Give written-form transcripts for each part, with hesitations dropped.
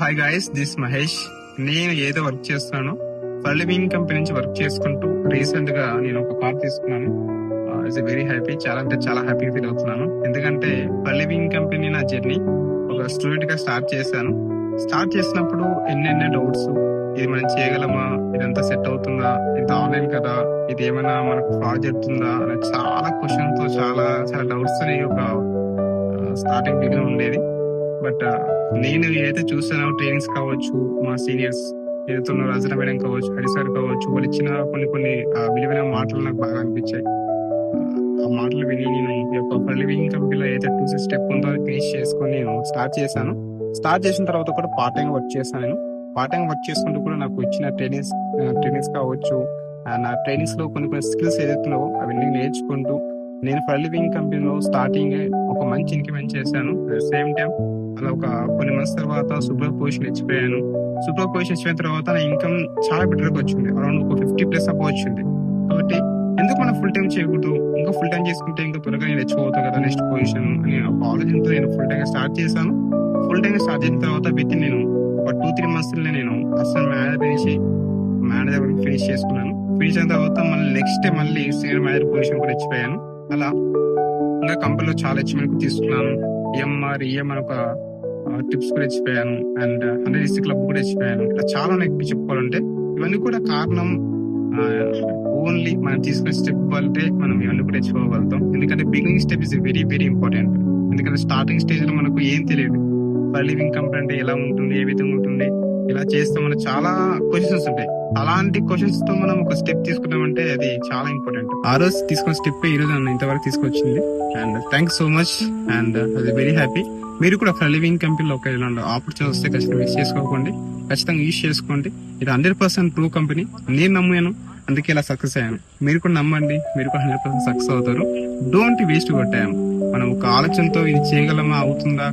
Hi guys, this Mahesh. నేను ఏదో work చేస్తున్నాను, ఫర్లివింగ్ కంపెనీ నుంచి వర్క్ చేసుకుంటూ రీసెంట్ గా నేను ఒక కార్ తీసుకున్నాను. ఇట్స్ వెరీ హ్యాపీ, చాలా అంటే చాలా హ్యాపీగా ఫీల్ అవుతున్నాను. ఎందుకంటే ఫర్లివింగ్ కంపెనీ నా జర్నీ ఒక స్టూడెంట్ గా స్టార్ట్ చేశాను. స్టార్ట్ చేసినప్పుడు ఎన్నెన్నో డౌట్స్, ఇది మనం చేయగలమా, ఇదంతా సెట్ అవుతుందా, ఇది ఆన్లైన్ కదా, ఇది ఏమైనా మనకు ఫ్రాడ్ జరుగుతుందా అని చాలా క్వశ్చన్ తో చాలా చాలా డౌట్స్ అని ఒక స్టార్టింగ్ బిగిన్ ఉండేది. బట్ నేను ఏదైతే చూసానో ట్రైనింగ్స్ కావచ్చు, మా సీనియర్స్ ఏదైతే ఉన్నారో రజన మేడం కావచ్చు, హరి సార్ కావచ్చు, వాళ్ళు ఇచ్చిన కొన్ని విలువైన మాటలు నాకు బాగా అనిపించాయి. ఆ మాటలు విని నేను ఈ యొక్క ఫర్లివింగ్ కంపెనీలో ఏదైతే 2 స్టెప్ ఉందో అది ఫినిష్ చేసుకొని నేను స్టార్ట్ చేశాను. స్టార్ట్ చేసిన తర్వాత కూడా పార్ట్ టైం వర్క్ చేశాను. నేను పార్ట్ టైం వర్క్ చేసుకుంటూ కూడా నాకు ఇచ్చిన ట్రైనింగ్స్ కావచ్చు, నా ట్రైనింగ్స్ లో కొన్ని స్కిల్స్ ఏదైతున్నావో అవన్నీ నేర్చుకుంటూ నేను ఫర్లివింగ్ కంపెనీలో స్టార్టింగ్ ఒక మంచి ఇంక్రిమెంట్ చేశాను. సేమ్ టైం అలా ఒక కొన్ని మంత్స్ తర్వాత సూపర్ పొజిషన్ ఇచ్చిపోయాను. సూపర్ పొజిషన్ ఇచ్చిన తర్వాత నా ఇన్కమ్ చాలా బెటర్ గా వచ్చింది, అరౌండ్ ఒక 50+ అబౌ వచ్చింది. కాబట్టి ఎందుకు మనం ఫుల్ టైం చేయకూడదు, ఇంకా ఫుల్ టైం చేసుకుంటే ఇంకా త్వరగా నేను తెచ్చుకోవద్దు కదా నెక్స్ట్ పొజిషన్ అని ఒక ఆలోచనతో నేను ఫుల్ టైం స్టార్ట్ చేశాను. ఫుల్ టైం స్టార్ట్ చేసిన తర్వాత విత్ నేను ఒక 2-3 months నేను అసలు మేనేజర్ ఫినిష్ చేసుకున్నాను. ఫినిష్ అయిన తర్వాత మళ్ళీ నెక్స్ట్ డే మళ్ళీ సీనియర్ మేనేజర్ పొజిషన్ కూడా ఇచ్చిపోయాను. అలా ఇంకా కంపెనీలో చాలా అచీవ్మెంట్ తీసుకున్నాను. EMR అని ఒక టిప్స్ కూడా ఇచ్చిపోయాను, అండ్ 100 క్లబ్ కూడా ఇచ్చిపోయాను. ఇట్లా చాలా నాకు చెప్పుకోవాలంటే ఇవన్నీ కూడా కారణం ఓన్లీ మనం తీసుకునే స్టెప్ వల్లే మనం ఇవన్నీ కూడా తెచ్చుకోగలుగుతాం. ఎందుకంటే beginning step is very very important. ఎందుకంటే స్టార్టింగ్ స్టేజ్ లో మనకు ఏం తెలియదు, ఫర్లివింగ్ కంపెనీ అంటే ఎలా ఉంటుంది, ఏ విధంగా ఉంటుంది, ఇలా చేస్తే మనకు చాలా క్వశ్చన్స్ ఉంటాయి. అలాంటి క్వశ్చన్స్ తో మనం ఒక స్టెప్ తీసుకున్నామంటే అది చాలా ఇంపార్టెంట్. ఆ రోజు తీసుకున్న స్టెప్ ఈ రోజు నన్ను ఇంతవరకు తీసుకొచ్చింది. And thanks so much, and అది వెరీ హ్యాపీ. మీరు కూడా ఫర్లివింగ్ కంపెనీలో ఒక ఇలాంటి ఆపర్చునిటీ వస్తే ఖచ్చితంగా మిస్ చేసుకోకండి, ఖచ్చితంగా యూజ్ చేసుకోండి. ఇది 100% ట్రూ కంపెనీ. నేను నమ్మాను, అందుకే ఇలా సక్సెస్ అయ్యాను. మీరు కూడా నమ్మండి, మీరు కూడా 100% సక్సెస్ అవుతారు. Don't waste your time. మనం ఒక ఆలోచనతో ఇది చేయగలమా, అవుతుందా,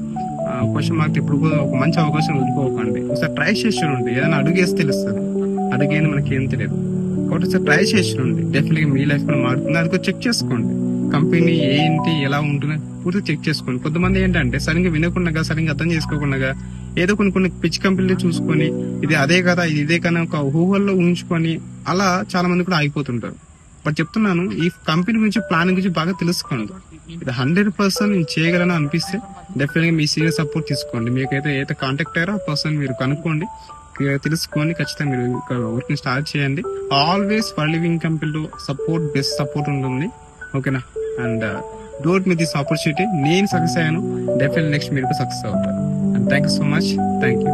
క్వశ్చన్ మార్క్ ఇప్పుడు ఒక మంచి అవకాశం వదులుకోకండి. ఒకసారి ట్రై చేసి చూడండి, ఏదైనా అడుగేసి తెలుస్తుంది. అడిగేది మనకి ఏం తెలియదు కాబట్టి ఒకసారి ట్రై చేసి చూడండి, డెఫినెట్ గా మీ లైఫ్ కూడా మారుతుంది. అది చెక్ చేసుకోండి, కంపెనీ ఏంటి ఎలా ఉంటుంది పూర్తిగా చెక్ చేసుకోండి. కొంతమంది ఏంటంటే సరిగ్గా వినకుండా, సరిగ్గా అర్థం చేసుకోకుండా ఏదో కొన్ని పిచ్ కంపెనీలు చూసుకొని ఇది అదే కదా, ఇది ఇదే కదా ఒక ఊహల్లో ఉంచుకొని అలా చాలా మంది కూడా ఆగిపోతుంటారు. బట్ చెప్తున్నాను, ఈ కంపెనీ గురించి ప్లానింగ్ గురించి బాగా తెలుసుకోండి. ఇది 100% నేను చేయగలను అనిపిస్తే డెఫినెట్ గా మీ సీనియర్ సపోర్ట్ తీసుకోండి. మీకైతే ఏదైతే కాంటాక్ట్ అయ్యారో ఆ పర్సన్ మీరు కనుక్కోండి, తెలుసుకోండి, ఖచ్చితంగా మీరు వర్క్ స్టార్ట్ చేయండి. ఆల్వేస్ ఫర్లివింగ్ కంపెనీలో బెస్ట్ సపోర్ట్ ఉంటుంది, ఓకేనా? And don't miss this opportunity. నేను సక్సెస్ అయ్యాను, డెఫినెట్ నెక్స్ట్ మీరు సక్సెస్ అవుతారు. And thank you so much, thank you.